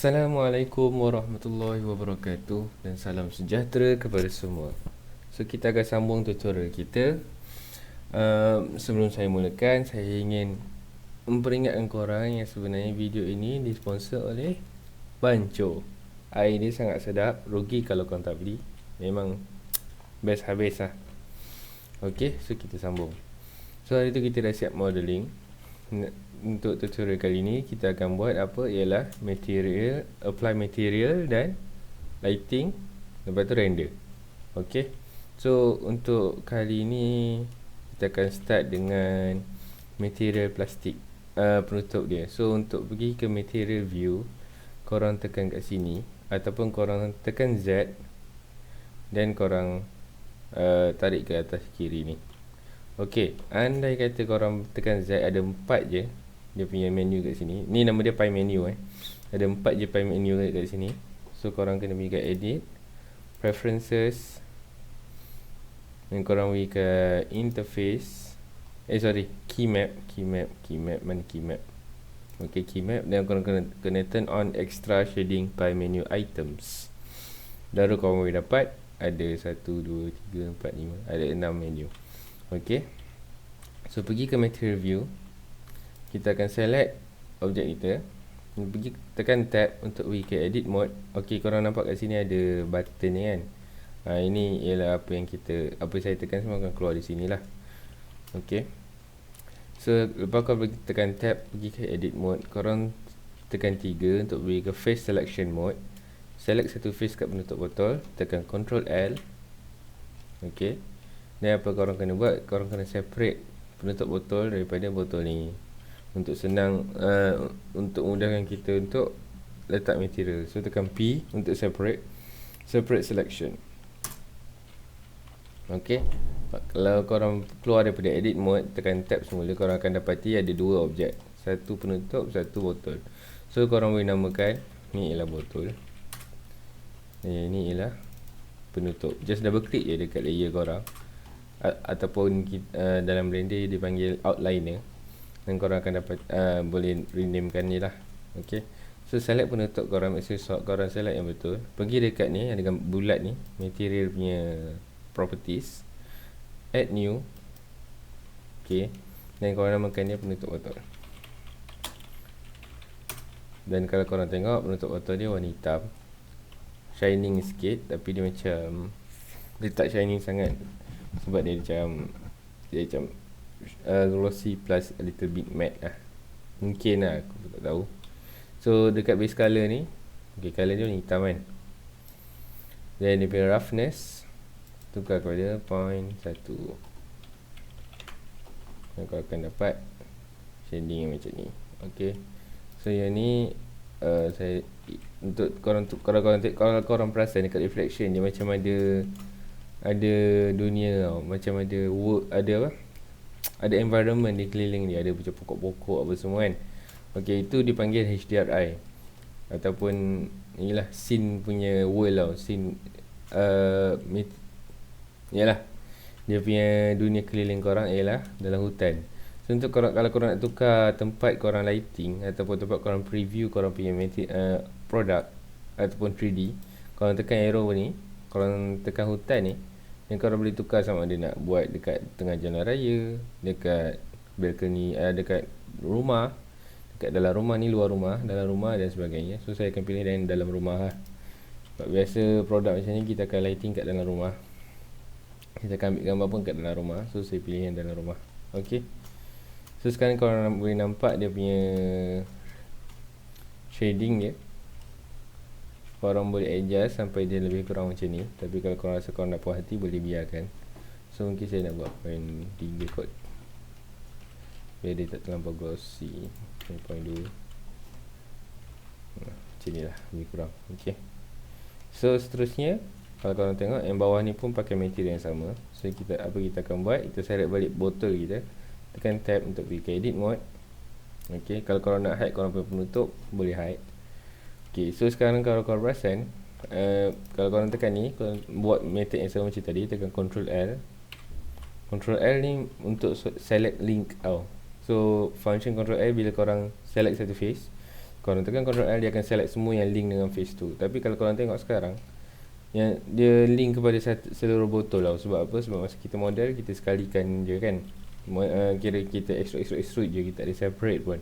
Assalamualaikum warahmatullahi wabarakatuh dan salam sejahtera kepada semua. So kita akan sambung tutorial kita. Sebelum saya mulakan, saya ingin memperingatkan korang yang sebenarnya video ini disponsor oleh Bancho. Air dia sangat sedap, rugi kalau korang tak beli. Memang best habis lah. Okay, so kita sambung. So hari tu kita dah siap modeling. Untuk tutorial kali ni kita akan buat apa ialah material, apply material dan lighting, lepas tu render. Ok, so untuk kali ni kita akan start dengan material plastik, penutup dia. So untuk pergi ke material view, korang tekan kat sini ataupun korang tekan Z dan korang tarik ke atas kiri ni. Ok, andai kata korang tekan Z, ada 4 je dia punya menu kat sini. Ni nama dia Pie Menu Ada 4 je Pie Menu kat sini. So korang kena pergi kat Edit, Preferences, dan korang pergi ke Interface. Key Map. Mana Key Map? Ok, Key Map. Dan korang kena turn on Extra Shading Pie Menu Items. Baru korang boleh dapat ada 1, 2, 3, 4, 5, ada 6 menu. Ok, so pergi ke Material View, kita akan select objek kita, pergi tekan tab untuk pergi ke Edit Mode. Ok, korang nampak kat sini ada button ni kan. Ini ialah apa yang saya tekan semua akan keluar di sini lah. Ok, so lepas korang tekan tab pergi ke Edit Mode, korang tekan 3 untuk pergi ke Face Selection Mode. Select satu face kat penutup botol, tekan Ctrl L. Ok, dan apa korang kena buat, korang kena separate penutup botol daripada botol ni untuk senang, untuk mudahkan kita untuk letak material. So tekan P untuk separate selection. Ok, kalau korang keluar daripada edit mode, tekan tab semula, korang akan dapati ada 2 objek, satu penutup, satu botol. So korang boleh namakan, ni ialah botol, ini ialah penutup. Just double click je dekat layer korang, ataupun dalam Blender dipanggil outliner, dan korang akan dapat boleh renamekan ni lah. Ok, so select penutup korang, maksudnya korang select yang betul. Pergi dekat ni, ada bulat ni, material punya properties, add new. Ok, dan korang namakan dia penutup botol. Dan kalau korang tengok penutup botol dia warna hitam, shining sikit, tapi dia macam, dia tak shining sangat sebab dia macam glossy plus a little bit matte lah. Mungkin lah, aku tak tahu. So dekat base color ni, ok, color dia warna hitam kan. Dan dia punya roughness tukar kepada 0.1. Dan kau akan dapat shading yang macam ni. Ok, so yang ni saya untuk korang kalau korang perasan dekat reflection dia macam ada dunia tau, macam ada ada environment di keliling dia, ada macam pokok-pokok apa semua kan. Ok, itu dipanggil HDRI ataupun inilah scene punya world tau. Scene ialah dia punya dunia keliling korang ialah dalam hutan. So untuk korang, kalau korang nak tukar tempat korang lighting ataupun tempat korang preview korang punya produk ataupun 3D, korang tekan arrow ni, korang tekan hutan ni, dan korang boleh tukar sama ada nak buat dekat tengah jalan raya, dekat balcony, dekat rumah, dekat dalam rumah ni, luar rumah, dalam rumah dan sebagainya. So saya akan pilih dalam rumah lah. Sebab biasa produk macam ni kita akan lighting kat dalam rumah, kita akan ambil gambar pun kat dalam rumah. So saya pilih yang dalam rumah. Ok, so sekarang korang boleh nampak dia punya shading dia. Korang boleh adjust sampai dia lebih kurang macam ni. Tapi kalau korang rasa korang nak puas hati, boleh biarkan. So mungkin saya nak buat 0.3 kot, biar dia tak terlampau glossy. 0.2 macam ni lah, lebih kurang. Ok, so seterusnya kalau korang tengok yang bawah ni pun pakai material yang sama. So kita akan buat, kita select balik botol kita, tekan tab untuk pergi ke edit mode. Ok, kalau korang nak hide korang punya penutup, boleh hide. Ok, so sekarang kalau korang perasan, kalau korang tekan ni, korang buat method yang sama macam tadi, tekan Ctrl L. Ctrl L ni untuk select link tau. So function Ctrl L bila korang select satu face, Korang tekan Ctrl L, dia akan select semua yang link dengan face tu. Tapi kalau korang tengok sekarang, yang dia link kepada seluruh botol tau. Sebab apa? Sebab masa kita model, kita sekalikan je kan. Kira kita extrude je, kita tak ada separate pun.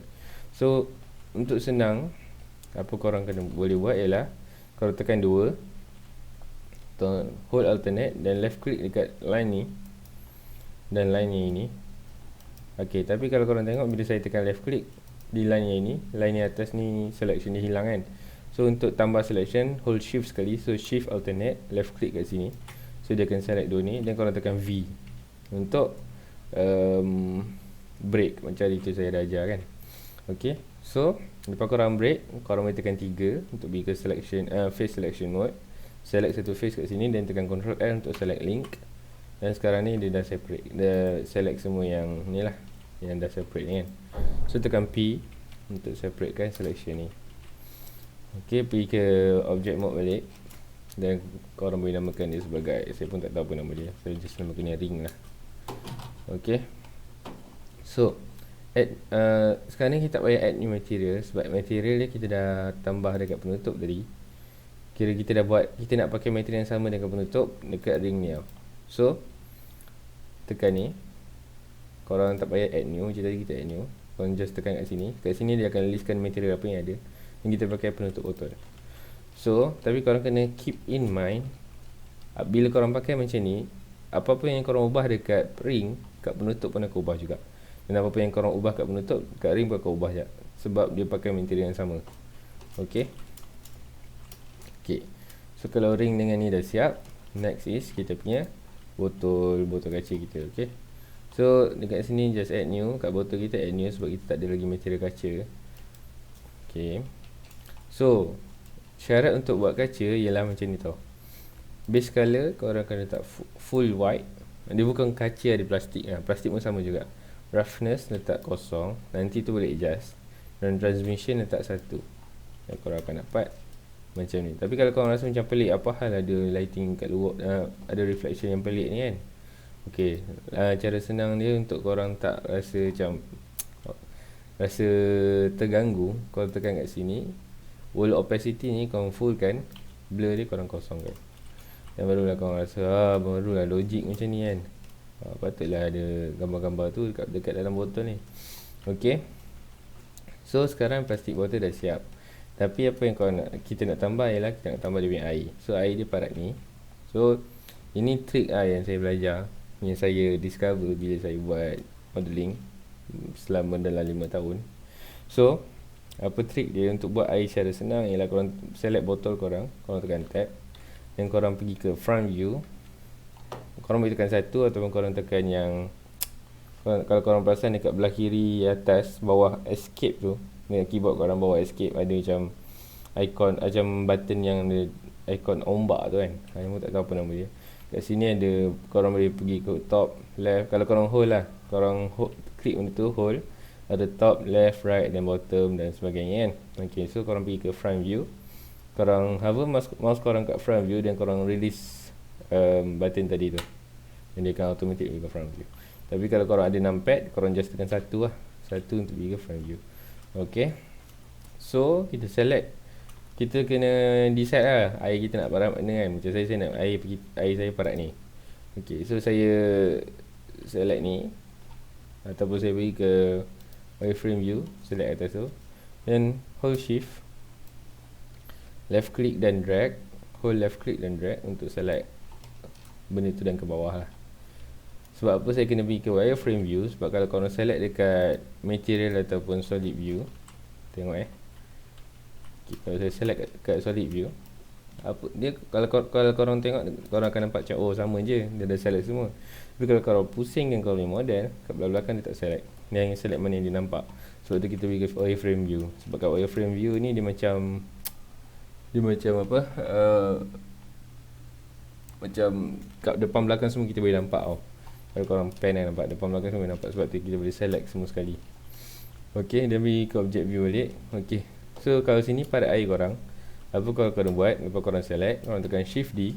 So untuk senang, apa korang boleh buat ialah korang tekan 2, hold alternate dan left click dekat line ni dan line yang ini. Ok, tapi kalau korang tengok bila saya tekan left click di line yang ini, line yang atas ni selection dia hilang kan. So untuk tambah selection, hold shift sekali. So shift alternate, left click kat sini. So dia akan select dua ni. Dan korang tekan V untuk break, macam itu saya dah ajar kan. Ok, so lepas korang break, korang boleh tekan 3 untuk pergi ke selection, face selection mode. Select satu face kat sini dan tekan Ctrl L untuk select link. Dan sekarang ni dia dah separate, dia select semua yang ni lah, yang dah separate ni kan. So tekan P untuk separate kan selection ni. Ok, pergi ke object mode balik. Dan korang boleh namakan dia sebagai, saya pun tak tahu apa nama dia, saya just namakan dia ring lah. Ok, so add, sekarang ni kita tak payah add new material. Sebab material dia kita dah tambah dekat penutup tadi. Kira kita dah buat, kita nak pakai material yang sama dengan penutup dekat ring ni tau. So tekan ni, korang tak payah add new je, tadi kita add new. Korang just tekan kat sini. Kat sini dia akan listkan material apa yang ada yang kita pakai penutup botol. So tapi korang kena keep in mind, bila korang pakai macam ni, apa-apa yang korang ubah dekat ring, kat penutup pun akan ubah juga. Dan apa-apa yang korang ubah kat penutup, kat ring pun akan ubah juga. Sebab dia pakai material yang sama. Ok, so kalau ring dengan ni dah siap, next is kita punya botol kaca kita. Ok, so dekat sini just add new. Kat botol kita add new sebab kita tak ada lagi material kaca. Ok, so syarat untuk buat kaca ialah macam ni tau. Base color korang akan letak full white. Dia bukan kaca ada plastik lah. Plastik pun sama juga. Roughness letak kosong, nanti tu boleh adjust. Dan transmission letak 1. Dan korang akan dapat macam ni. Tapi kalau korang rasa macam pelik, apa hal ada lighting kat luar, ada reflection yang pelik ni kan. Ok, cara senang dia untuk korang tak rasa macam rasa terganggu, korang tekan kat sini, wall opacity ni korang full kan, blur dia korang kosongkan. Dan barulah korang rasa, barulah logik macam ni kan. Patutlah ada gambar-gambar tu dekat dalam botol ni. Ok, so sekarang plastik botol dah siap. Tapi apa yang kita nak tambah ialah kita nak tambah dia punya air. So air dia parat ni. So ini trik yang saya belajar, yang saya discover bila saya buat modeling selama dalam 5 tahun. So apa trik dia untuk buat air secara senang ialah korang select botol korang tekan tab, dan korang pergi ke front view. Korang boleh tekan 1 ataupun korang tekan yang, kalau korang perasan dekat belah kiri atas bawah escape tu, dengan keyboard korang bawah escape ada macam icon, macam button yang ada icon ombak tu kan. Saya pun tak tahu apa nama dia. Kat sini ada, korang boleh pergi ke top, left. Kalau korang hold lah, korang klik benda tu, hold, ada top, left, right dan bottom dan sebagainya kan. Ok, so korang pergi ke front view. Korang hover mouse korang kat front view dan korang release button tadi tu, dan dia akan automatic pergi ke front view. Tapi kalau korang ada numpad, korang just tekan 1 lah, 1 untuk pergi ke front view. Ok, so kita select, kita kena decide lah air kita nak parat mana kan. Macam saya nak air saya parat ni. Ok, so saya select ni, ataupun saya pergi ke wireframe view, select atas tu, then hold shift, left click dan drag, hold left click dan drag untuk select benda tu dan ke bawah lah. Sebab apa saya kena pergi ke wireframe view? Sebab kalau korang select dekat material ataupun solid view, tengok kalau saya select kat solid view, apa dia, kalau korang tengok, korang akan nampak macam oh sama je, dia dah select semua. Tapi kalau korang pusing kan korang model, kat belakang dia tak select. Dia hanya select mana yang dia nampak. Sebab tu kita pergi ke wireframe view. Sebab kat wireframe view ni dia macam apa, macam kat depan belakang semua kita boleh nampak tau. Kalau korang pen kan nampak depan belakang semua nampak. Sebab tu kita boleh select semua sekali. Ok, dia pergi ke object view balik. Ok, so kalau sini pada air korang, apa korang buat, lepas korang select, korang tekan shift D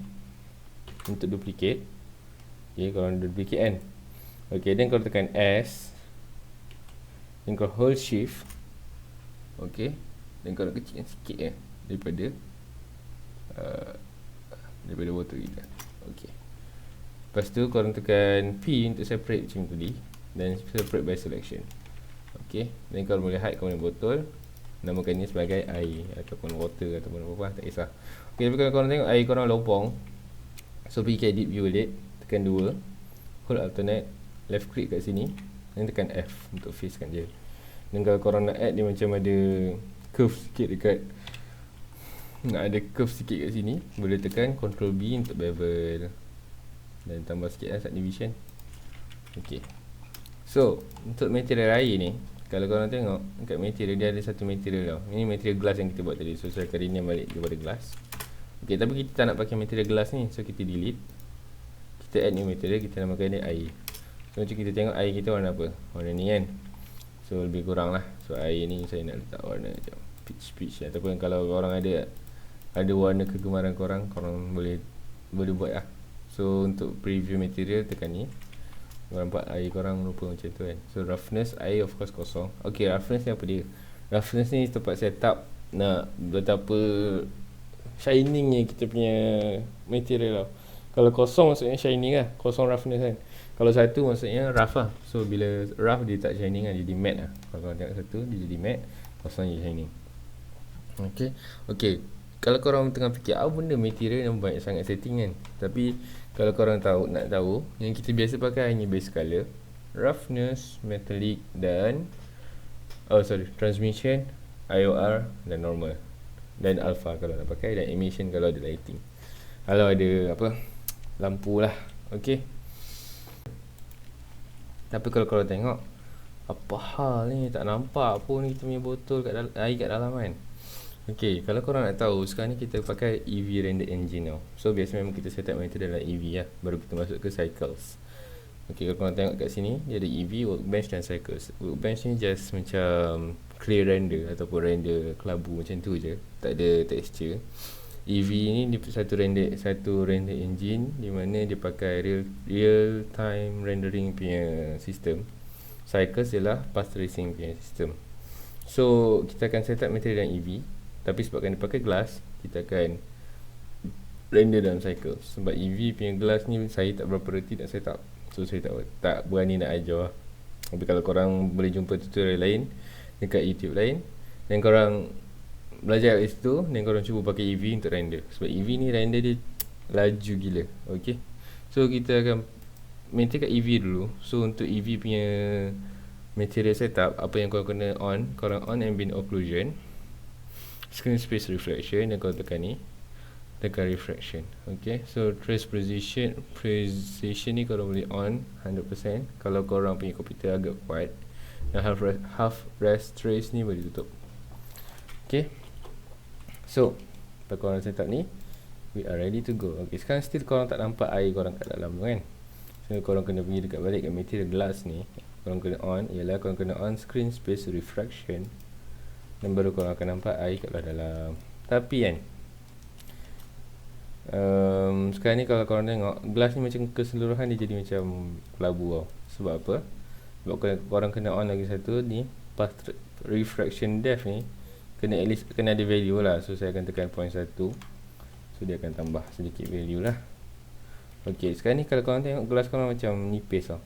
untuk duplicate. Ok, korang duplicate kan. Ok, then korang tekan S, then korang hold shift. Ok, Dan korang kecilkan sikit daripada botol kita. Okey. Lepas tu korang tekan P untuk separate macam tadi, dan separate by selection. Okey. Dan korang boleh hide korang botol, namakan ni sebagai air ataupun water ataupun apa-apa, tak kisah. Okey, tapi kalau korang tengok air korang lopong, so pergi ke edit view edit, tekan 2, hold alternate, left click kat sini, dan tekan F untuk facekan dia. Dan kalau korang nak add dia macam ada curve sikit dekat, nak ada curve sikit kat sini, boleh tekan Ctrl B untuk bevel dan tambah sikit subdivision. Okey. So, untuk material air ni, kalau korang tengok dekat material, dia ada satu material tau. Ini material glass yang kita buat tadi. So, saya akan rename balik kepada glass. Okey, tapi kita tak nak pakai material glass ni, so kita delete. Kita add new material, kita namakan dia air. So, macam kita tengok air kita warna apa? Warna ni kan. So, lebih kurang lah. So, air ni saya nak letak warna macam peach ataupun kalau korang ada warna kegemaran korang boleh buat lah. So untuk preview material tekan ni, korang nampak air korang rupa macam tu kan. So roughness air of course kosong. Okay, roughness ni apa dia? Roughness ni tempat setup nak betapa shiningnya kita punya material tau. Kalau kosong maksudnya shining lah, kosong roughness kan. Kalau satu maksudnya rough lah. So bila rough dia tak shining lah, jadi matte lah. Kalau korang tengok satu dia jadi matte, kosong je shining. Okay. Kalau korang tengah fikir apa benda material yang banyak sangat setting kan, tapi kalau korang nak tahu, yang kita biasa pakai hanya base color, roughness, metallic dan transmission, IOR dan normal, dan alpha kalau nak pakai, dan emission kalau ada lighting, kalau ada lampu lah. Okay. Tapi kalau korang tengok, apa hal ni, tak nampak pun kita punya botol air kat dalam kan. Okay, kalau korang nak tahu, sekarang ni kita pakai EV render engine tau. So biasa memang kita set up material dalam EV lah, baru kita masuk ke cycles. Okay, kalau korang tengok kat sini, dia ada EV, workbench dan cycles. Workbench ni just macam clear render ataupun render kelabu macam tu je, tak ada texture. EV ni dia satu render engine di mana dia pakai real time rendering punya sistem. Cycles ialah path tracing punya sistem. So kita akan set up material dalam EV, tapi sebabkan dia pakai glass, kita akan render dalam cycle. Sebab EV punya glass ni saya tak berapa reti nak set up, so saya tak berani nak ajar lah. Tapi kalau korang boleh jumpa tutorial lain dekat YouTube lain, dan korang belajar kat situ, dan korang cuba pakai EV untuk render. Sebab EV ni render dia laju gila. Okay, so kita akan maintain kat EV dulu. So untuk EV punya material setup, apa yang korang kena on, korang on ambient occlusion, screen space reflection, dan korang tekan ni, tekan refraction. Okay, so trace precision ni korang boleh on 100% kalau korang punya komputer agak kuat, dan half rest trace ni boleh tutup. Okay, so kalau korang setup ni, we are ready to go. Okay, sekarang still korang tak nampak air korang kat dalam kan. So korang kena pergi dekat balik kat material glass ni, korang kena on, korang kena on screen space refraction, dan baru korang akan nampak air kat dalam. Tapi kan, sekarang ni kalau korang tengok, glass ni macam keseluruhan dia jadi macam kelabu tau. Sebab apa? Sebab korang kena on lagi satu ni, path refraction depth ni kena at least kena ada value lah. So saya akan tekan 0.1, so dia akan tambah sedikit value lah. Ok, sekarang ni kalau korang tengok, glass korang macam nipis tau.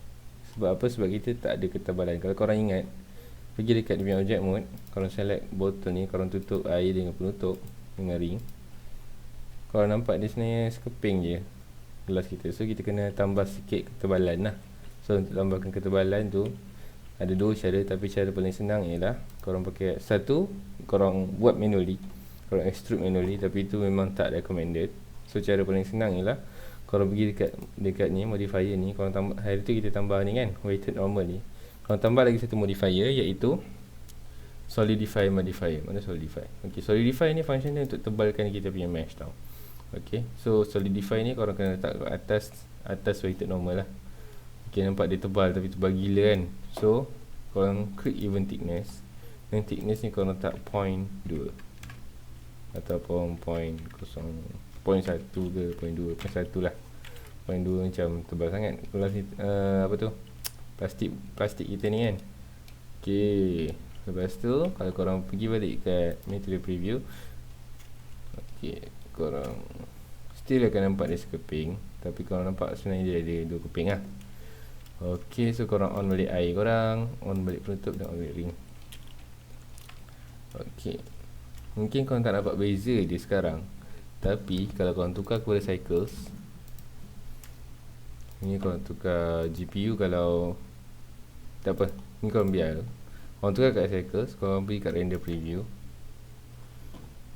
Sebab apa? Sebab kita tak ada ketebalan. Kalau korang ingat, pergi dekat dia punya object mode, korang select botol ni, korang tutup air dengan penutup dengan ring, korang nampak dia sebenarnya sekeping je gelas kita. So kita kena tambah sikit ketebalan lah. So untuk tambahkan ketebalan tu ada dua cara, tapi cara paling senang ialah korang pakai satu, korang buat manually, korang extrude manually, tapi itu memang tak recommended. So cara paling senang ialah korang pergi dekat ni, modifier ni, korang tambah, hari tu kita tambah ni kan, weighted normal ni, korang tambah lagi satu modifier, iaitu solidify modifier. Mana solidify? Ok, solidify ni function dia untuk tebalkan kita punya mesh tau. Ok, so solidify ni korang kena letak kat atas weighted normal lah. Ok, nampak dia tebal, tapi tebal gila kan. So korang klik even thickness, dan thickness ni korang letak 0.2 ataupun 0.1 ke 0.2 lah. 0.2 macam tebal sangat. Kalau apa tu, plastik kita ni kan. Ok, Lepas tu kalau korang pergi balik kat material preview, okey, korang still akan nampak dia sekeping, tapi korang nampak sebenarnya dia ada dua keping lah. Okey, so korang on balik eye korang, on balik penutup dan on balik ring. Okey, mungkin korang tak nampak beza dia sekarang, tapi kalau korang tukar kepada cycles, ni korang tukar GPU, kalau tak apa, ni korang biar. Korang tukar kat cycles, korang pergi kat render preview.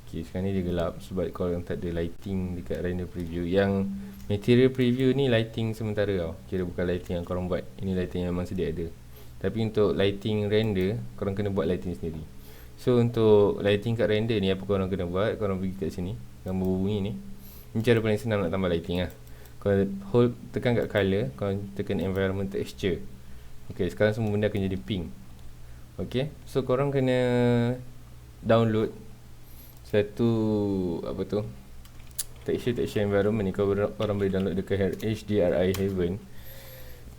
Ok, sekarang ni dia gelap sebab korang tak ada lighting dekat render preview. Yang material preview ni lighting sementara tau, kira bukan lighting yang korang buat. Ini lighting yang memang sedia ada. Tapi untuk lighting render, korang kena buat lighting sendiri. So untuk lighting kat render ni, apa korang kena buat? Korang pergi kat sini, gambar bunyi ni. Ini cara paling senang nak tambah lighting lah. Korang hold, tekan kat color, korang tekan environment texture. Ok, sekarang semua benda akan jadi pink. Ok, so korang kena download satu, apa tu, texture environment ni. Korang boleh download dekat HDRI Heaven.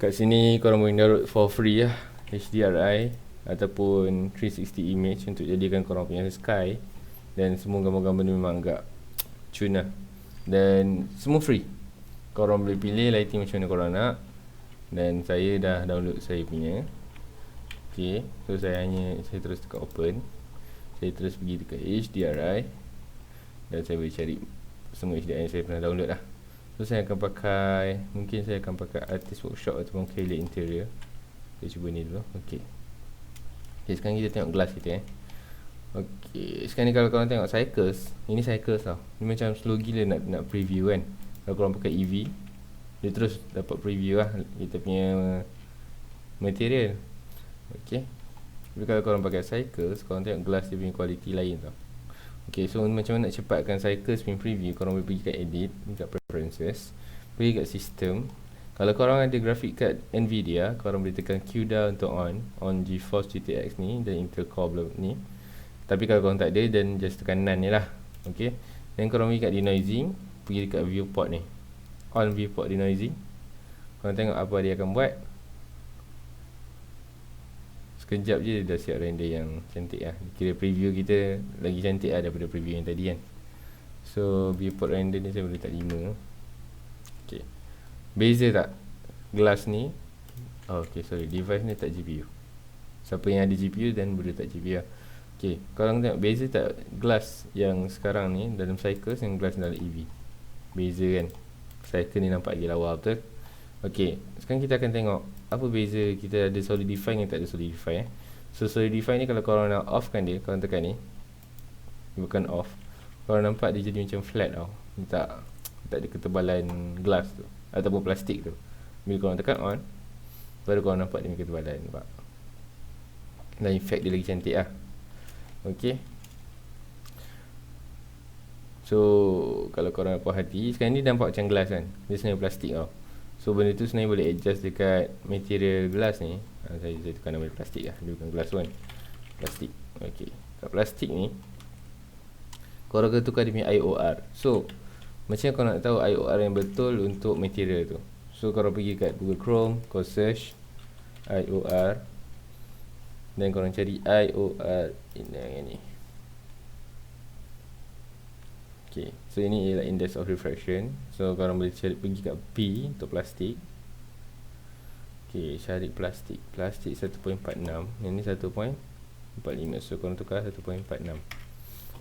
Kat sini korang boleh download for free lah, HDRI ataupun 360 image untuk jadikan korang punya sky. Dan semua gambar-gambar ni memang agak cun lah, dan semua free. Korang boleh pilih lighting macam mana korang nak. Dan saya dah download saya punya. Ok, so saya terus tekan open. Saya terus pergi dekat HDRI dan saya boleh cari semua HDRI yang saya pernah download lah. So saya akan pakai, mungkin saya akan pakai Artist Workshop ataupun Kailey Interior. Saya cuba ni dulu. Ok, sekarang kita tengok glass kita ok, sekarang ni kalau korang tengok cycles, ini cycles tau. Ni macam slow gila nak preview kan. Kalau korang pakai EV, dia terus dapat preview lah kita punya material. Ok, tapi kalau korang pakai cycles, korang tengok glass dia punya quality lain tau. Ok, so macam mana nak cepatkan cycles punya preview, korang boleh pergi kat edit, kat preferences, pergi kat system. Kalau korang ada grafik card Nvidia, korang boleh tekan Q down untuk on GeForce GTX ni dan Intel Core ni. Tapi kalau korang tak ada, then just tekan none ni lah. Ok, dan korang pergi kat denoising, pergi dekat viewport ni, on viewport denoising. Korang tengok apa dia akan buat. Sekejap je dah siap render yang cantik lah. Kira preview kita lagi cantik lah daripada preview yang tadi kan. So viewport render ni saya boleh letak 5. Ok, beza tak glass ni? Ok, sorry, device ni tak GPU. Siapa yang ada GPU dan boleh letak GPU lah. Ok, korang tengok beza tak glass yang sekarang ni dalam cycles yang glass dalam EV? Beza kan? Cycle ni nampak lagi lawa, betul? Ok, sekarang kita akan tengok apa beza kita ada solidify yang tak ada solidify. So solidify ni kalau korang nak off kan dia, korang tekan ni, bukan off, korang nampak dia jadi macam flat tau. Dia tak ada ketebalan glass tu ataupun plastik tu. Bila korang tekan on, baru korang nampak dia punya ketebalan, nampak? Dan efek dia lagi cantik lah. Ok, so kalau korang puas hati, sekarang ni nampak macam glass kan, dia sebenarnya plastik tau. So benda tu sebenarnya boleh adjust dekat material glass ni. Saya tekan nama plastik lah, dia bukan glass kan, plastik. Ok, kat plastik ni korang kena tukar dia punya IOR. So macam mana korang nak tahu IOR yang betul untuk material tu? So korang pergi kat Google Chrome, korang search IOR, dan korang cari IOR yang ni. Ok, so ini ialah index of refraction. So korang boleh cari, pergi kat P untuk plastik. Ok, cari plastik 1.46, yang ni 1.45. So korang tukar 1.46.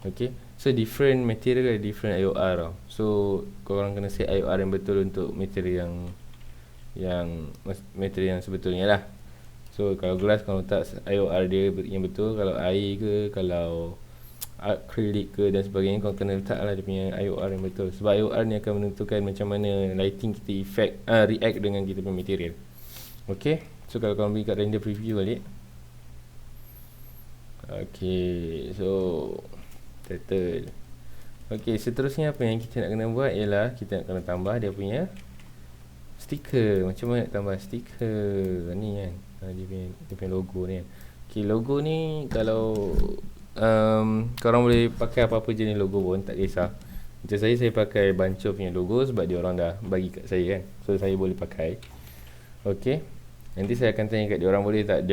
Ok, so different material ada different IOR tau. So korang kena set IOR yang betul untuk material material yang sebetulnya lah. So kalau glass korang letak IOR dia yang betul. Kalau air ke, kalau akrilik ke dan sebagainya, korang kena letak lah dia punya IOR yang betul. Sebab IOR ni akan menentukan macam mana lighting kita react dengan kita punya material. Ok, so kalau korang pergi kat render preview balik. Ok, so settle. Ok, seterusnya apa yang kita nak kena buat ialah kita nak kena tambah dia punya stiker. Macam mana nak tambah stiker ni kan, dia punya logo ni kan. Ok, logo ni kalau korang boleh pakai apa-apa jenis logo pun, tak kisah. Macam saya pakai Bancho punya logo sebab dia orang dah bagi kat saya kan. So saya boleh pakai. Ok, nanti saya akan tanya kat dia orang boleh tak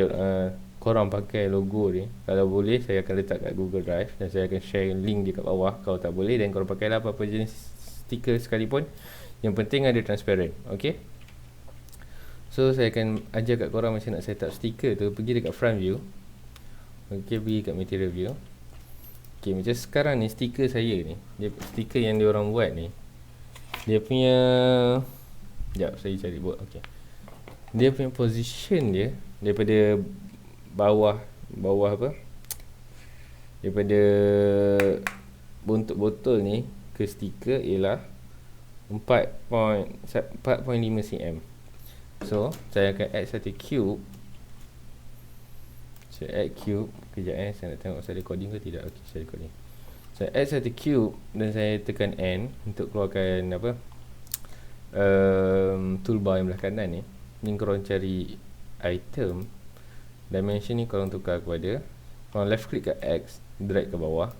korang pakai logo ni, kalau boleh saya akan letak kat Google Drive dan saya akan share link di kat bawah. Kalau tak boleh, dan korang pakailah apa-apa jenis stiker sekalipun, yang penting ada transparent. Okay, so saya akan ajar kat korang macam nak set up stiker tu. Pergi dekat front view. Okay, pergi kat material view. Okay, macam sekarang ni stiker saya ni, stiker yang diorang buat ni, dia punya, sekejap saya cari buat. Okay, dia punya position dia daripada bawah apa, daripada bentuk botol ni ke stiker ialah 4.5 cm. So saya akan add satu cube. Saya add cube. Kejap saya nak tengok saya recording ke tidak. Ok, saya recording. Saya add satu cube dan saya tekan N untuk keluarkan apa, toolbar yang belah kanan ni. Ni korang cari item, dimension ni korang tukar kepada, korang left click kat X, drag ke bawah,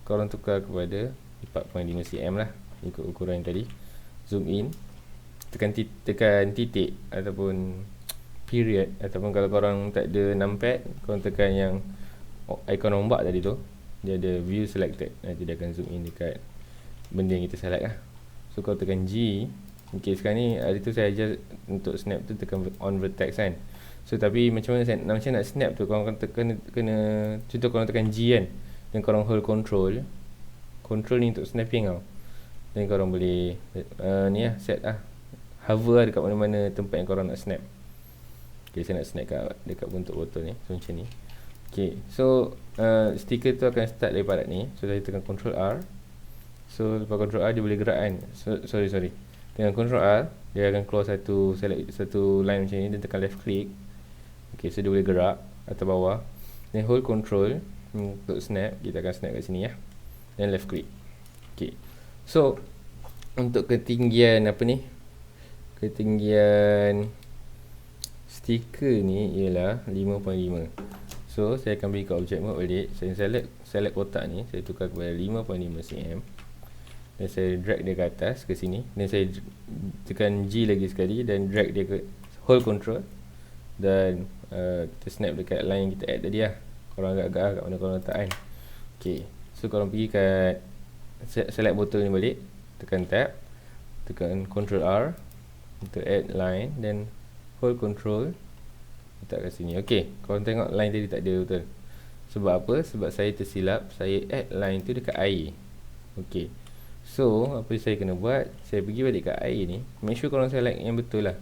korang tukar kepada 4.5 cm lah, ikut ukuran yang tadi. Zoom in, tekan titik ataupun period, ataupun kalau korang tak ada numpad, korang tekan yang ikon ombak tadi tu, dia ada view selected, nanti dia akan zoom in dekat benda yang kita select lah. So korang tekan G. Ok, sekarang ni hari tu saya ajar untuk snap tu tekan on vertex kan. So tapi macam mana nak snap tu, korang kena contoh korang tekan G kan, dan korang hold control ni untuk snapping tau. Dan korang boleh ni lah, set lah, hover lah dekat mana-mana tempat yang korang nak snap. Ok, saya nak snap dekat bentuk botol ni, so macam ni. Ok, so stiker tu akan start daripada ni. So saya tekan Ctrl R. So lepas Ctrl R dia boleh gerak kan. So, sorry, dengan Ctrl R dia akan keluar satu line macam ni, dan tekan left click. Ok, so dia boleh gerak atas bawah. Then hold control untuk snap. Kita akan snap kat sini ya. Dan left click. Ok, so untuk ketinggian apa ni, ketinggian stiker ni ialah 5.5. So saya akan pergi ke object mode balik. Saya select kotak ni, saya tukar kepada 5.5 cm. Dan saya drag dia ke atas ke sini, dan saya tekan G lagi sekali dan drag dia ke, hold control, dan kita snap dekat line yang kita add tadi lah. Korang agak-agak kat mana korang letak kan. Ok, so korang pergi kat select botol ni balik, tekan tab, tekan Ctrl R untuk add line, dan hold control, letak kat sini. Ok, korang tengok line tadi tak ada betul. Sebab apa? Sebab saya tersilap, saya add line tu dekat air. Ok, so apa yang saya kena buat, saya pergi balik kat air ni, make sure korang select yang betul lah,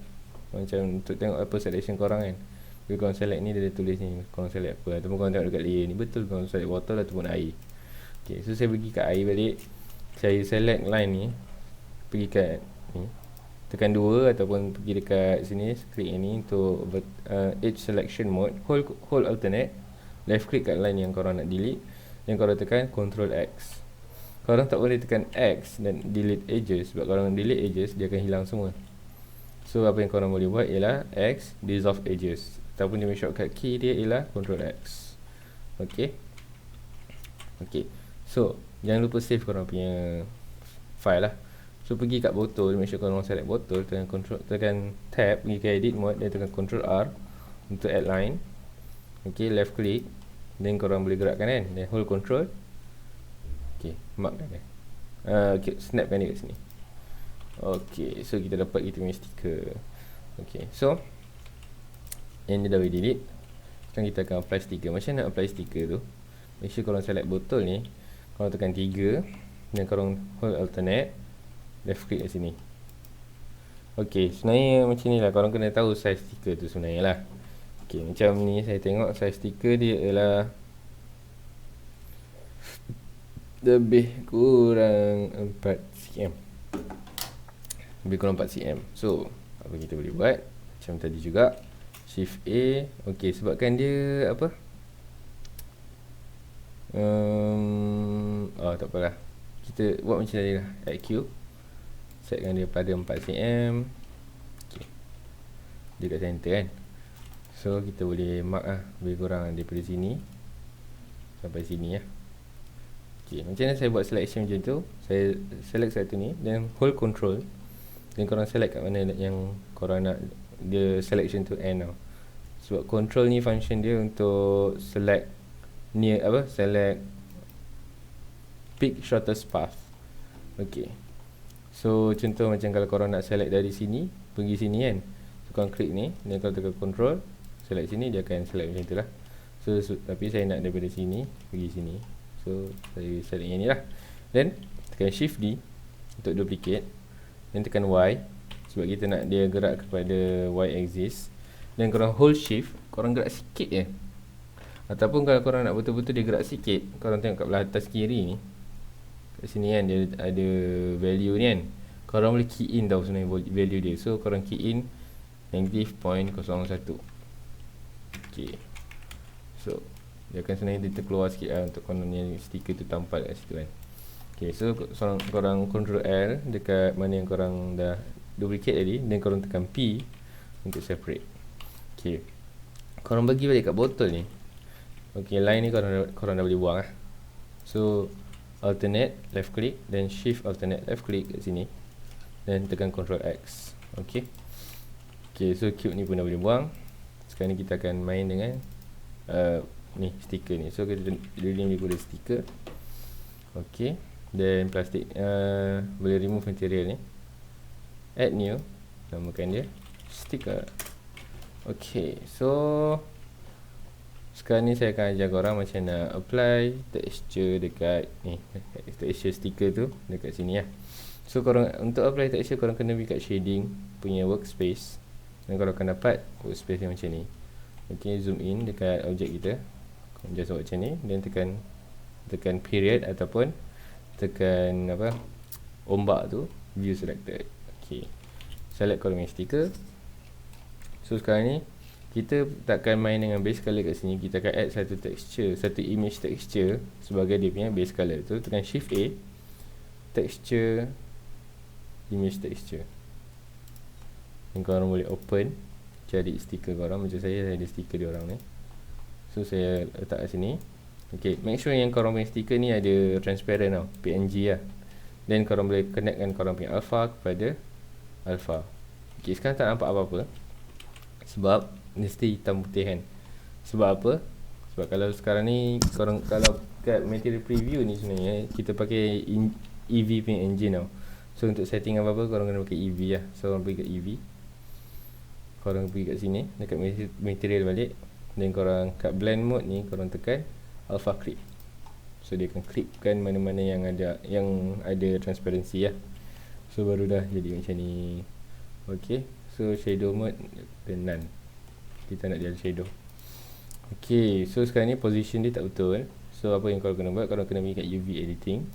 macam untuk tengok apa selection korang kan. Bila korang select ni, dia ada tulis ni korang select apa, ataupun korang tengok dekat layer ni betul korang select botol ataupun air. Ok, so saya pergi kat air balik, saya select line ni, pergi kat ni, tekan 2 ataupun pergi dekat sini, klik yang ni untuk edge selection mode, hold alternate, left click kat line yang korang nak delete, dan korang tekan Ctrl X. Korang tak boleh tekan X dan delete edges, sebab korang delete edges dia akan hilang semua. So apa yang korang boleh buat ialah X, dissolve edges, ataupun dia shortcut key dia ialah Ctrl X. Ok, ok, so jangan lupa save korang punya file lah. So pergi kat botol, make sure korang select botol, tekan tab, pergi ke edit mode, dan tekan Ctrl R untuk add line. Ok, left click, then korang boleh gerakkan kan, then hold control. Ok, mark kan okay, snapkan dia kat sini. Ok, so kita dapat kita punya stiker. Ok, so yang dia dah boleh delete. Sekarang kita akan apply stiker. Macam nak apply stiker tu, make sure korang select botol ni, korang tekan 3, dan korang hold alternate, left click kat sini. Ok, sebenarnya macam ni lah, korang kena tahu size stiker tu sebenarnya lah. Ok, macam ni saya tengok size stiker dia ialah lebih kurang 4 cm. Lebih kurang 4 cm. So apa kita boleh buat, macam tadi juga, Shift A. Ok, sebabkan dia apa, tak apalah, kita buat macam tadi lah, add cube, setkan dia pada 4 cm. Okay, dia kat center kan. So kita boleh mark lah, lebih kurang daripada sini sampai sini lah. Ok, macam mana saya buat selection macam tu, saya select satu ni, dan hold control, dan korang select kat mana yang korang nak dia selection tu end tau. Sebab control ni function dia untuk select select pick shortest path. Okay, so contoh macam kalau korang nak select dari sini pergi sini kan, so korang klik ni, dan kalau tekan control select sini, dia akan select macam tu lah. So tapi saya nak daripada sini pergi sini, so saya select yang ni lah. Then tekan shift D untuk duplicate, dan tekan Y sebab kita nak dia gerak kepada Y axis. Dan korang hold shift, korang gerak sikit je. Ataupun kalau korang nak betul-betul dia gerak sikit, korang tengok kat belah atas kiri ni, kat sini kan dia ada value ni kan, korang boleh key in tau sebenarnya value dia. So korang key in -0.01. Okay, so dia akan sebenarnya dia terkeluar sikit lah untuk kononnya stiker tu tampak kat situ kan. Okay, so korang Ctrl L dekat mana yang korang dah duplicate tadi, dan korang tekan P untuk separate. Okay, korang bagi balik kat botol ni. Okay, line ni korang dah boleh buang lah. So alternate left click, dan shift alternate left click kat sini, dan tekan Ctrl X. Okay, okay, so cube ni pun dah boleh buang. Sekarang ni kita akan main dengan ni stiker ni. So kita boleh guna stiker. Okay, dan plastik boleh remove material ni, add new, namakan dia stiker. Okay, so sekarang ni saya akan ajar korang macam nak apply texture dekat ni, texture stiker tu dekat sini lah. So korang untuk apply texture, korang kena pergi kat shading punya workspace, dan korang akan dapat workspace yang macam ni. Okay, zoom in dekat objek kita, korang just buat macam ni, dan tekan period ataupun tekan ombak tu, view selected. Okay, select korang punya stiker. So sekarang ni kita takkan main dengan base color kat sini, kita akan add satu texture, satu image texture sebagai dia punya base color tu. Tekan shift A, texture, image texture, dan korang boleh open, cari stiker korang. Macam saya ada stiker dia orang ni, so saya letak kat sini. Okay, make sure yang korang punya stiker ni ada transparent tau, PNG lah. Dan korang boleh connectkan korang punya alpha kepada alpha. Okay, sekarang tak nampak apa-apa sebab mesti hitam putih kan. Sebab apa? Sebab kalau sekarang ni korang, kalau kat material preview ni sebenarnya kita pakai EV punya engine tau. So untuk setting apa-apa korang kena pakai EV lah. So korang pergi kat EV, korang pergi kat sini dekat material balik, dan korang kat blend mode ni korang tekan alpha clip. So dia akan clipkan mana-mana yang ada transparency lah. So baru dah jadi macam ni. Okay, so shadow mode dan none, kita nak dia shadow. Okay, so sekarang ni position dia tak betul. So apa yang korang kena buat, korang kena pergi kat UV editing.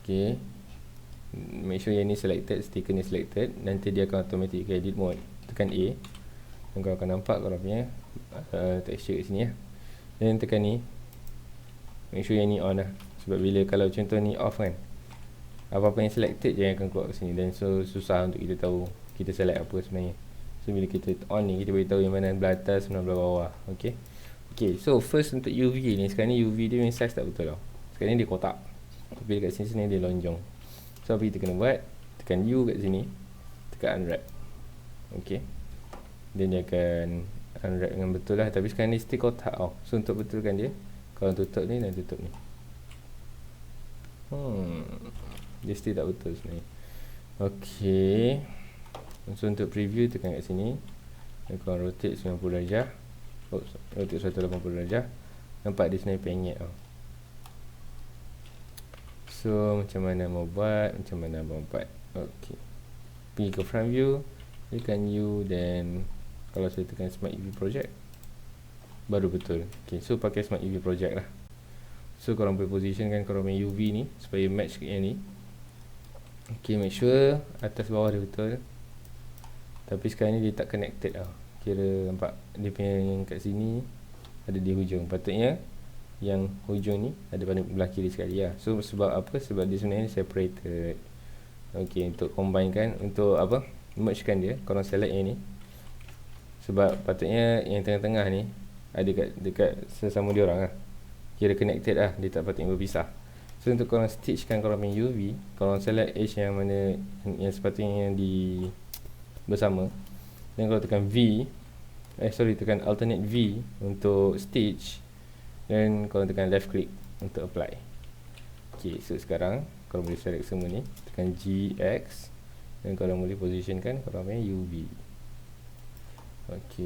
Okay, make sure yang ni selected, stiker ni selected. Nanti dia akan automatic edit mode. Tekan A, dan korang akan nampak korang punya texture kat sini lah. Dan tekan ni, make sure yang ni on lah. Sebab bila kalau contoh ni off kan, apa-apa yang selected je yang akan keluar kat sini, dan so susah untuk kita tahu kita select apa sebenarnya. So bila kita on ni, kita boleh tahu yang mana belah atas, mana belah bawah. Okay, okay, so first untuk UV ni, sekarang ni UV dia punya size tak betul tau. Sekarang ni dia kotak, tapi dekat sini dia lonjong. So apa kita kena buat, tekan U kat sini, tekan unwrap. Okay, dan dia akan unwrap dengan betul lah. Tapi sekarang ni still kotak tau. So untuk betulkan dia, korang tutup ni dan tutup ni. Dia still tak betul sebenarnya. Okay, so untuk preview tekan kat sini, dan korang rotate 90 darjah. Rotate 180 darjah. Nampak dia sebenarnya penyek tau. So macam mana mau buat, macam mana mau buat. Okay, pergi ke front view, tekan U, dan kalau saya tekan Smart UV Project baru betul. Okay, so pakai Smart UV Project lah. So korang boleh positionkan korang punya UV ni supaya match dengan ni. Okay, make sure atas bawah dia betul. Tapi sekarang ni dia tak connected lah. Kira nampak dia punya yang kat sini ada di hujung. Patutnya yang hujung ni ada pada belah kiri sekali lah. So sebab apa? Sebab dia sebenarnya separated. Okay, untuk combinekan, untuk apa, mergekan dia, korang select yang ni. Sebab patutnya yang tengah-tengah ni ada dekat sesama dia orang lah. Kira connected lah, dia tak patutnya berpisah. So untuk korang stitchkan korang punya UV, korang select edge yang mana yang sepatutnya yang di bersama, dan kalau tekan V, tekan alternate V untuk stitch, dan korang tekan left click untuk apply. Ok, so sekarang korang boleh select semua ni, tekan GX, dan korang boleh positionkan korang punya UV. Ok,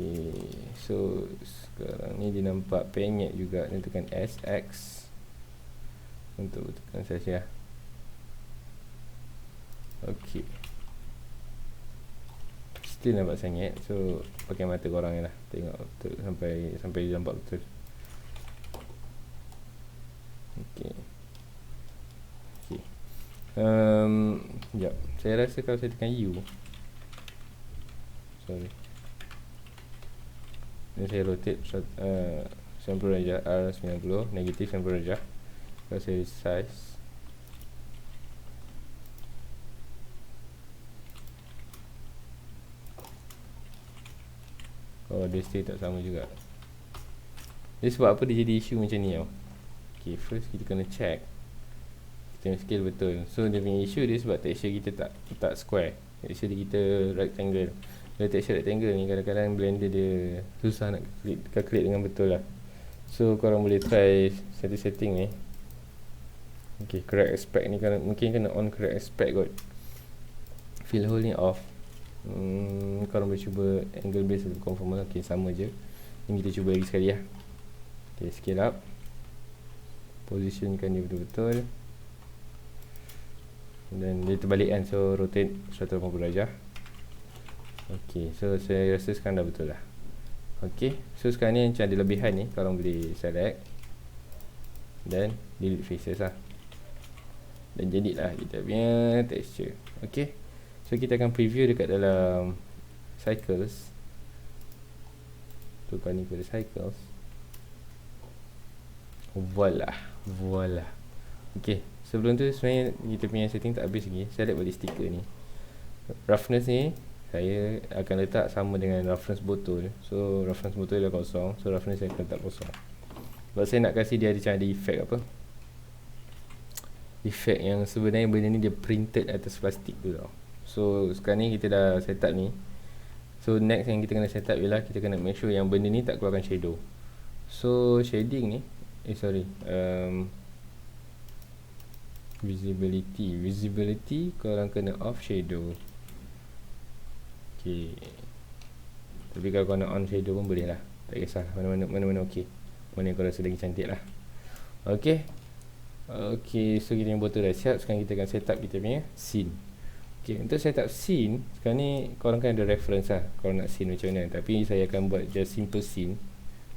so sekarang ni dia nampak penyek juga, dan tekan SX untuk tekan saja. Ok, still nampak sengit, so pakai mata korang je lah, tengok betul sampai dia nampak betul. Ok, sekejap, saya rasa kalau saya tekan U, sorry, dan saya rotate 90 darjah, R90, negatif 90 darjah. Kalau saya resize, oh dia still tak sama juga. Jadi sebab apa dia jadi isu macam ni tau. Ok, first kita kena check kita punya scale betul. So dia punya isu dia sebab texture kita tak square, texture kita rectangle. Bila texture rectangle ni kadang-kadang blender dia susah nak calculate dengan betul lah. So korang boleh try satu setting ni. Ok, correct aspect ni mungkin kena on correct aspect kot. Fill hole ni off. Korang boleh cuba angle base atau conformal. Ok, sama je. Ni kita cuba lagi sekali lah. Ok, scale up, positionkan dia betul-betul, dan dia terbalik kan, so rotate 180 darjah. Ok, so saya rasa sekarang dah betul lah. Ok, so sekarang ni macam ada lebihan ni, korang boleh select dan delete faces lah, dan jadilah kita punya texture. Ok, so kita akan preview dekat dalam cycles. Tukar ni pada cycles. Voila. Ok, sebelum tu sebenarnya kita punya setting tak habis lagi. Saya select balik stiker ni. Roughness ni saya akan letak sama dengan roughness botol. So roughness botol dah kosong, so roughness saya akan letak kosong. Sebab saya nak kasih dia ada effect apa, effect yang sebenarnya benda ni dia printed atas plastik tu tau. So sekarang ni kita dah set up ni. So next yang kita kena set up ialah kita kena make sure yang benda ni tak keluarkan shadow. So shading ni visibility korang kena off shadow. Ok, tapi kalau korang nak on shadow pun boleh lah, tak kisah, mana-mana ok, mana yang korang rasa lagi cantik lah. Ok, so kita yang botol dah siap. Sekarang kita akan set up kita punya scene. Ok, untuk set up scene sekarang ni korang kan ada reference lah, korang nak scene macam mana. Tapi saya akan buat just simple scene.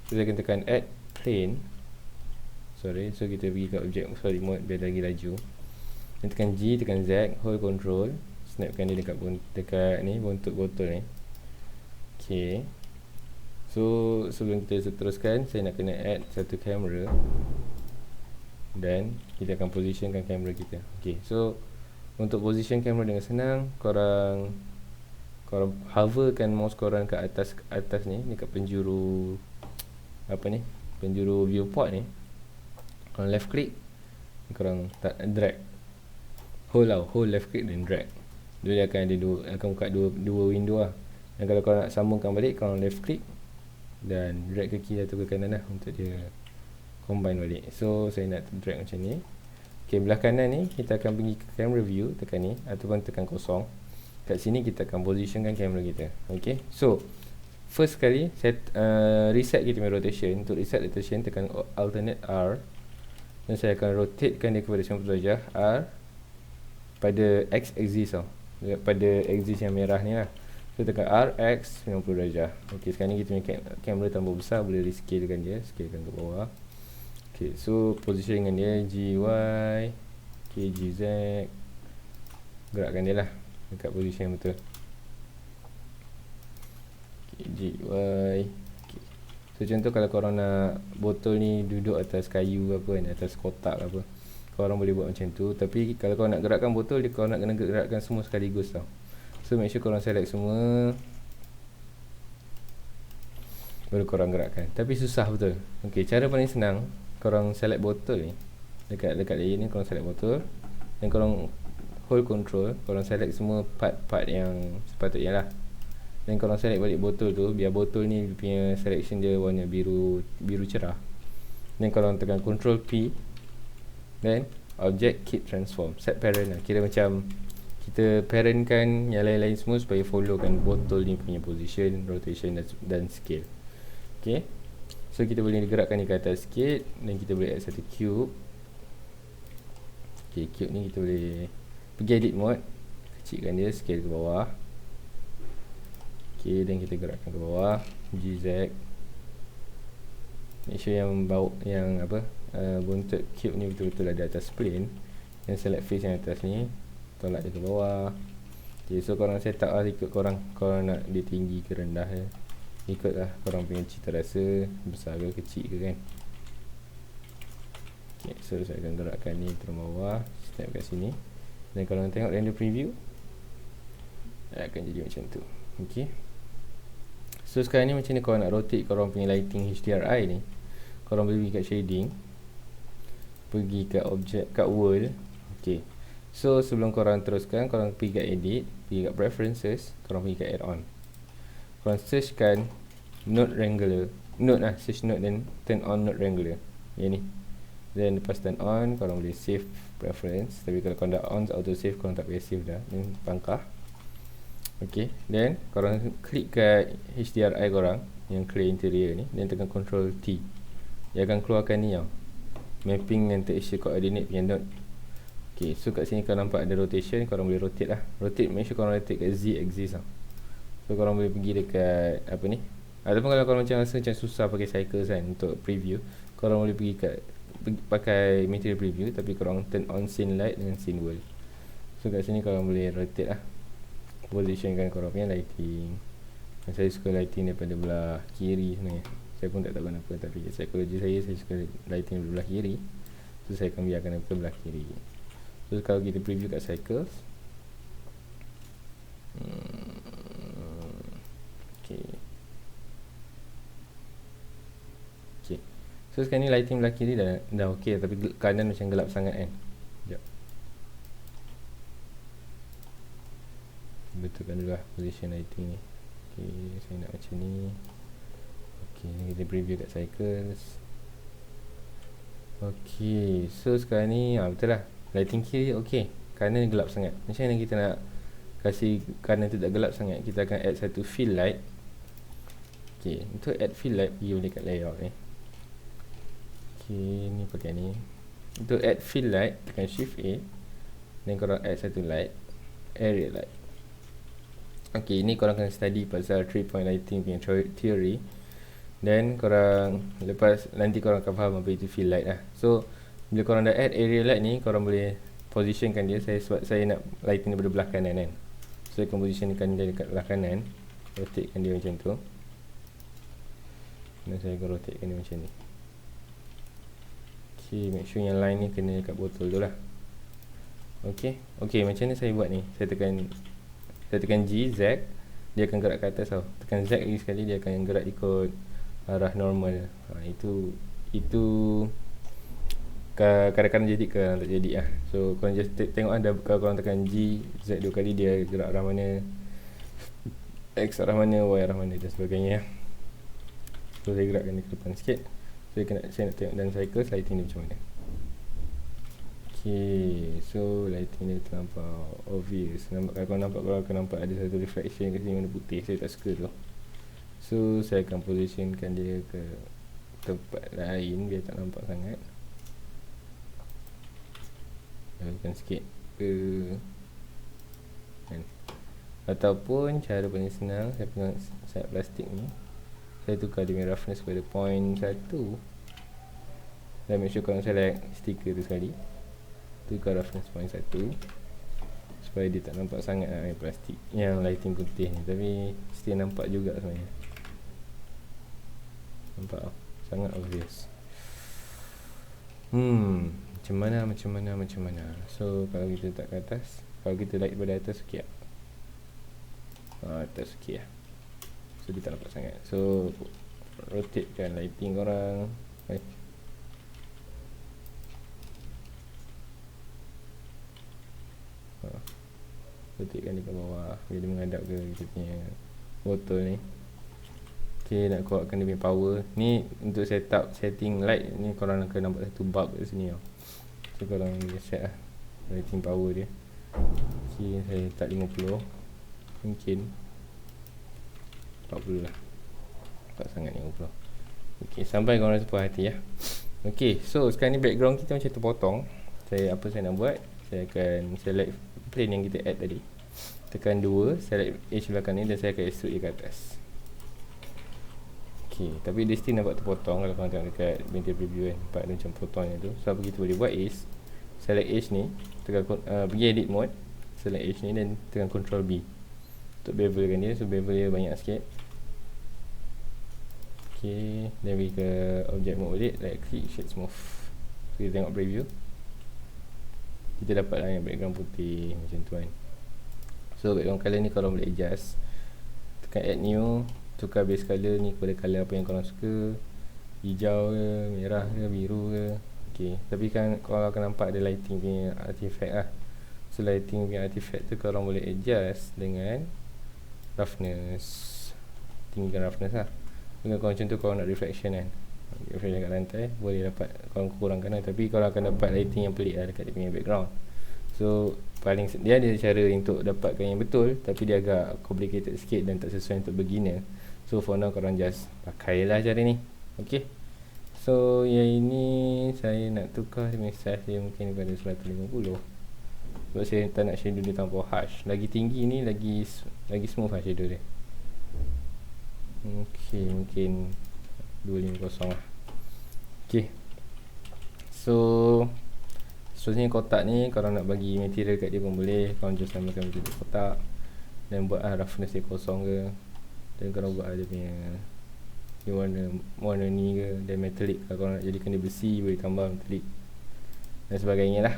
So saya akan tekan add plane. So kita pergi ke object mode biar lagi laju. Dan tekan G, tekan Z, hold control, snapkan dia dekat ni bentuk botol ni. Ok, so sebelum kita teruskan, saya nak kena add satu kamera, dan kita akan positionkan kamera kita. Ok, so untuk position kamera dengan senang, korang hoverkan mouse korang ke atas ni, dekat penjuru penjuru viewport ni. Korang left click, korang drag, hold left click dan drag. Dia akan buka dua window lah. Dan kalau korang nak sambungkan balik, korang left click dan drag ke kiri atau ke kanan lah untuk dia combine balik. So saya nak drag macam ni. Ok, belah kanan ni kita akan pergi ke camera view, tekan ni ataupun tekan kosong. Kat sini kita akan positionkan kamera kita. Ok, so first sekali reset kita punya rotation. Untuk reset rotation tekan alternate R, dan saya akan rotatekan dia kepada 90 darjah R pada X axis tau, pada axis yang merah ni lah. So tekan R, X 90 darjah. Ok, sekarang ni kita punya kamera tambah besar, boleh rescalekan dia, scalekan ke bawah. Ok, so position dengan dia GY, KGZ, gerakkan dia lah dekat position yang betul. GY. Okay. So contoh kalau korang nak botol ni duduk atas kayu apa kan, atas kotak apa, korang boleh buat macam tu. Tapi kalau korang nak gerakkan botol, korang nak kena gerakkan semua sekaligus tau. So make sure korang select semua, baru korang gerakkan. Tapi susah betul. Ok, cara paling senang, korang select botol ni, dekat layer ni korang select botol, dan korang hold control, korang select semua part-part yang sepatutnya lah. Dan korang select balik botol tu, biar botol ni punya selection dia warna biru cerah. Dan korang tekan Ctrl P, then object kit transform, set parent lah. Kira macam kita parentkan yang lain-lain semua supaya followkan botol ni punya position, rotation dan scale. Okay, so kita boleh gerakkan ni ke atas sikit, dan kita boleh add satu cube. Okay, cube ni kita boleh pergi edit mode, kecilkan dia, scale ke bawah. Okay, dan kita gerakkan ke bawah, GZ. Make sure yang buntut cube ni betul-betul ada atas plane. Dan select face yang atas ni, tolak dia ke bawah. Okay, so korang set up lah ikut korang nak dia tinggi ke rendah ya. Ikutlah korang punya cita rasa, besar ke kecil ke kan. Okay, so saya akan gerakkan ni turun bawah, snap kat sini. Dan kalau tengok render preview, akan jadi macam tu. Okay, so sekarang ni macam ni korang nak rotate korang punya lighting HDRI ni. Korang boleh pergi kat shading, pergi kat object, kat world. Okay, so sebelum korang teruskan, korang pergi kat edit, pergi kat preferences, korang pergi kat add-on. Korang searchkan node wrangler, search node dan turn on node wrangler. Yang ni. Then lepas turn on, korang boleh save preference. Tapi kalau korang dah on auto save, korang tak payah save dah. Then pangkah. Okay, then korang klik kat HDRI korang yang clear interior ni, then tekan Ctrl T. Dia akan keluarkan ni tau, mapping and texture coordinate punya node. Okay, so kat sini korang nampak ada rotation, korang boleh rotate lah. Rotate, make sure korang rotate kat Z axis tau. So korang boleh pergi dekat apa ni, ataupun kalau korang macam rasa macam susah pakai cycles kan untuk preview, korang boleh pergi kat pakai material preview, tapi korang turn on scene light dengan scene world. So kat sini korang boleh rotate lah, positionkan korang punya lighting. Dan saya suka lighting daripada belah kiri sebenarnya. Saya pun tak tahu kenapa, tapi psikologi saya suka lighting daripada belah kiri. So saya akan biarkan daripada belah kiri. So kalau kita preview kat cycles, okay. Okay, so sekarang ni lighting belah kiri dah ok, tapi kanan macam gelap sangat kan. Sekejap, betulkan dulu lah position lighting ni. Okay, saya nak macam ni. Okay, kita preview kat cycles. Okay, so sekarang ni betul lah, lighting kiri ok, kanan gelap sangat. Macam mana kita nak kasih kanan tu tak gelap sangat? Kita akan add satu fill light. Okay, untuk add fill light, pergi boleh kat layout ni. Okay, ni pakai ni. Untuk add fill light, tekan shift A, dan korang add satu light, area light. Okay, ni korang akan study pasal 3 point lighting punya theory. Dan korang lepas nanti korang akan faham apa itu fill light lah. So bila korang dah add area light ni, korang boleh positionkan dia. Sebab saya nak lighting daripada belah kanan kan, so saya akan positionkan dia dekat belah kanan, rotatekan dia macam tu. Dan saya akan rotatekan dia macam ni. Okay, make sure yang line ni kena dekat botol tu lah. Okay, macam ni saya buat ni. Saya tekan G, Z, dia akan gerak ke atas tau. Tekan Z lagi sekali, dia akan gerak ikut arah normal. Itu kadang-kadang jadi, kadang tak jadi lah. So korang just tengok ada, kalau korang tekan G, Z 2 kali, dia gerak arah mana, X arah mana, Y arah mana dan sebagainya. So saya gerakkan dia ke depan sikit. So saya nak tengok dan cycle lighting dia macam mana. Okay, so lighting dia terlampau obvious. Kalau korang akan nampak ada satu reflection kat sini warna putih. Saya tak suka tu. So saya akan positionkan dia ke tempat lain biar tak nampak sangat. Jauhkan sikit ke kan. Ataupun cara paling senang, saya pegang sayap plastik ni, saya tukar dia punya roughness pada 0.1. Dan make sure korang select stiker tu sekali, tukar roughness 0.1 supaya dia tak nampak sangat lah plastik yang lighting putih ni. Tapi still nampak juga sebenarnya. Nampak tak? Sangat obvious. Macam mana. So kalau kita letak ke atas, kalau kita light pada atas, okey tak? Atas okey lah. So dia tak nampak sangat. So rotatekan lighting korang. Rotatekan dia ke bawah, bila dia menghadap ke kita punya botol ni. Okay, nak kuatkan dia punya power. Ni untuk setting light ni, korang akan nampak satu bulb kat sini tau. So korang boleh set lah lighting power dia. Okay, saya letak 50. Mungkin 40 lah, tak sangat 50. Okay, sampai korang rasa puas hati lah. Okay, so sekarang ni background kita macam terpotong. Apa saya nak buat, saya akan select plane yang kita add tadi, tekan 2, select edge belakang ni, dan saya akan extrude dia ke atas. Okay, tapi dia still nampak terpotong kalau korang tengok dekat Painter preview kan, nampak dia macam potongnya tu. So apa kita boleh buat is select edge ni, tekan pergi edit mode, select edge ni dan tekan Ctrl B untuk bevelkan dia. So bevel dia banyak sikit. Okay, dan pergi ke object mode balik, right click, shade smooth. So kita tengok preview, kita dapat lah yang background putih macam tu kan. So background colour ni korang boleh adjust, tekan add new, tukar base colour ni kepada colour apa yang korang suka, hijau ke, merah ke, biru ke. Okay, tapi kan korang akan nampak ada lighting punya artifact lah. So lighting punya artifact tu korang boleh adjust dengan roughness, tinggikan roughness lah. Dengan korang macam tu, korang nak reflection kan, reflection kat lantai, boleh dapat, korang kurangkan lah. Tapi korang akan dapat lighting yang pelik lah dekat dia punya background. So dia ada cara untuk dapatkan yang betul, tapi dia agak complicated sikit dan tak sesuai untuk beginner. So for now korang just pakailah cara ni. Okay, so yang ini saya nak tukar dia punya size dia mungkin kepada 150, sebab saya tak nak shadow dia terlampau harsh. Lagi tinggi ni lagi smooth lah shadow dia. Okay, mungkin 250 lah. Okay, so seterusnya kotak ni, korang nak bagi material kat dia pun boleh. Korang just namakan material kotak dan buat roughness dia kosong ke, dan korang buat dia punya dia warna ni ke, dan metallic. Kalau korang nak jadikan dia besi, boleh tambah metallic dan sebagainya lah.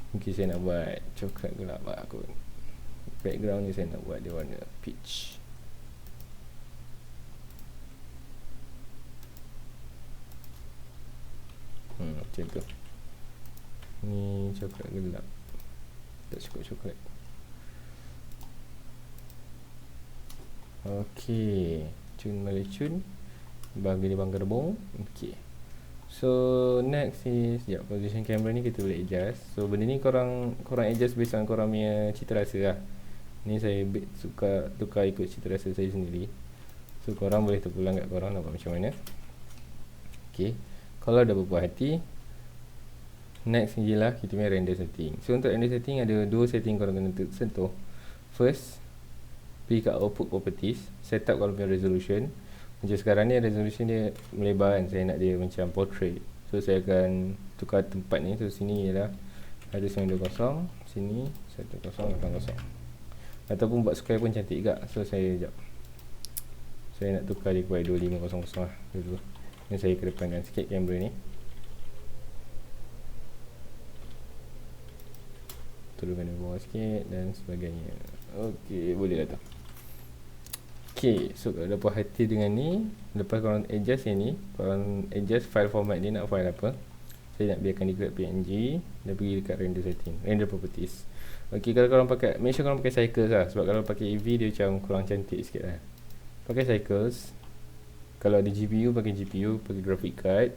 Mungkin saya nak buat coklat gelap lah kot. Background ni saya nak buat dia warna peach. Macam tu. Ni coklat gelap, tak cukup coklat. Okay, cun balik cun, bagi dia bang gerbong. Okay, so next is position camera ni kita boleh adjust. So benda ni korang adjust based on korang punya cita rasa lah. Ni saya suka tukar ikut cita rasa saya sendiri. So korang boleh terpulang kat korang nampak macam mana. Okay, kalau dah berpuas hati, next je lah kita punya render setting. So untuk render setting ada 2 setting korang kena sentuh. First, pergi kat output properties, set up korang punya resolution. Macam sekarang ni resolution dia melebar kan, saya nak dia macam portrait. So saya akan tukar tempat ni. So sini ialah ada 920, sini 1080. Ataupun buat square pun cantik juga. So saya nak tukar dia kepada 2500 lah dulu. Dan saya kedepankan sikit kamera ni, turunkan dia bawah sikit dan sebagainya. Ok, boleh dah tu. Ok, so kalau dah puas hati dengan ni, lepas korang adjust yang ni, korang adjust file format dia nak file apa. Saya nak biarkan dia grab PNG dan pergi dekat render setting, render properties. Ok, kalau korang pakai, make sure korang pakai cycles lah, sebab kalau pakai EV dia macam kurang cantik sikit lah. Pakai cycles. Kalau ada GPU, pakai GPU, pakai graphic card.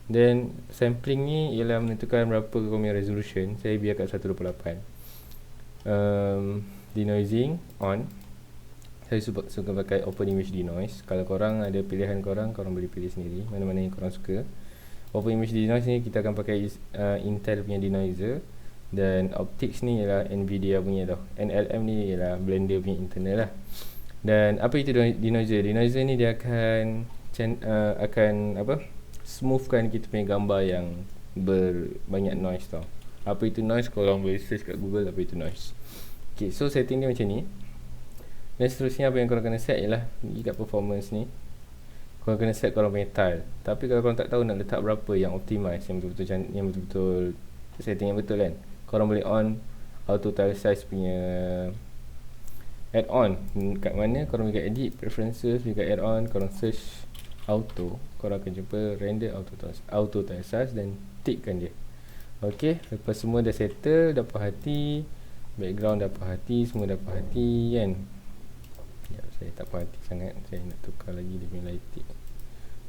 Then sampling ni ialah menentukan berapa korang punya resolution. Saya biar kat 128. Denoising on. Saya suka pakai open image denoise. Kalau korang ada pilihan korang boleh pilih sendiri mana-mana yang korang suka. Open image denoise ni kita akan pakai Intel punya denoiser, dan optics ni ialah Nvidia punya tau. NLM ni ialah Blender punya internal lah. Dan apa itu denoiser? Denoiser ni dia akan smoothkan kita punya gambar yang berbanyak noise tau. Apa itu noise? Korang boleh search kat Google apa itu noise. Okay, so setting dia macam ni. Dan seterusnya apa yang korang kena set ialah kat performance ni, korang kena set korang punya tile. Tapi kalau korang tak tahu nak letak berapa yang optimize, yang betul-betul setting yang betul kan, korang boleh on auto tile size punya add-on. Kat mana korang boleh edit preferences, dekat add-on korang search auto, korang akan jumpa render auto tile size dan tickkan dia. Ok, lepas semua dah settle, dah puas hati, Background dah puas hati, semua dah puas hati kan. Ya, saya tak puas hati sangat. Saya nak tukar lagi dia punya lighting.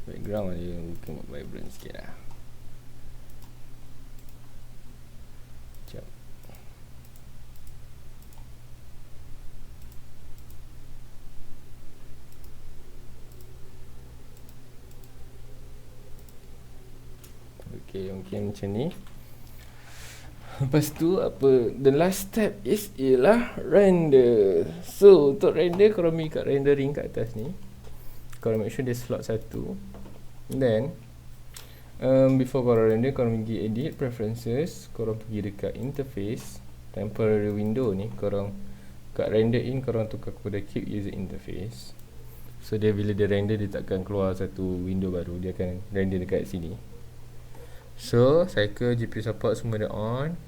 Background dia mungkin buat vibrant sikit lah. Sekejap. Okay, mungkin macam ni. Lepas tu apa, the last step ialah render. So untuk render, korang ambil kat rendering kat atas ni, korang make sure dia slot satu. Then before korang render, korang pergi edit preferences, korang pergi dekat interface, temporary window ni, korang kat render in, korang tukar kepada keep user interface. So dia bila dia render, dia takkan keluar satu window baru, dia akan render dekat sini. So cycle, GPU support semua dah on.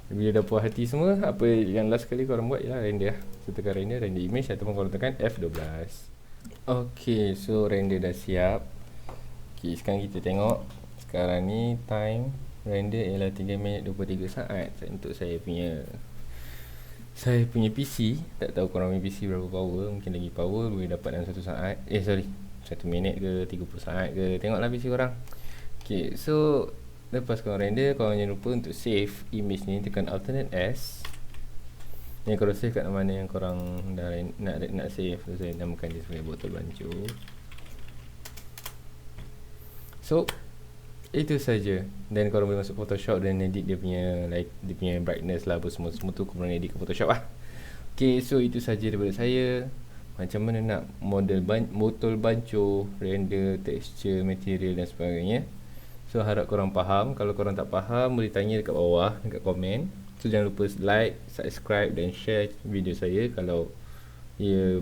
Bila dah puas hati semua, apa yang last kali korang buat ialah render lah. So tekan render image, ataupun korang tekan F12. Okay, so render dah siap. Okay, sekarang kita tengok. Sekarang ni time render ialah 3 minit 23 saat untuk saya punya PC. Tak tahu korang punya PC berapa power. Mungkin lagi power, boleh dapat dalam 1 saat. 1 minit ke 30 saat ke, tengoklah PC korang. Okay, so lepas korang render, korang jangan lupa untuk save image ni, tekan alternate S. Yang korang save kat mana yang korang dah nak save. So saya namakan dia sebagai botol bancu. So itu saja. Dan korang boleh masuk Photoshop dan edit dia punya dia punya brightness lah, apa semua tu korang edit ke Photoshop lah. Okay, so itu saja daripada saya. Macam mana nak model botol bancu, render, texture, material dan sebagainya. So harap korang faham. Kalau korang tak faham, boleh tanya dekat bawah, dekat komen. So jangan lupa like, subscribe dan share video saya kalau ia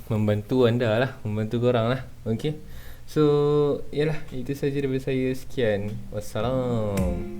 membantu anda lah, membantu korang lah. Okay, so yalah, itu saja daripada saya. Sekian, wassalam.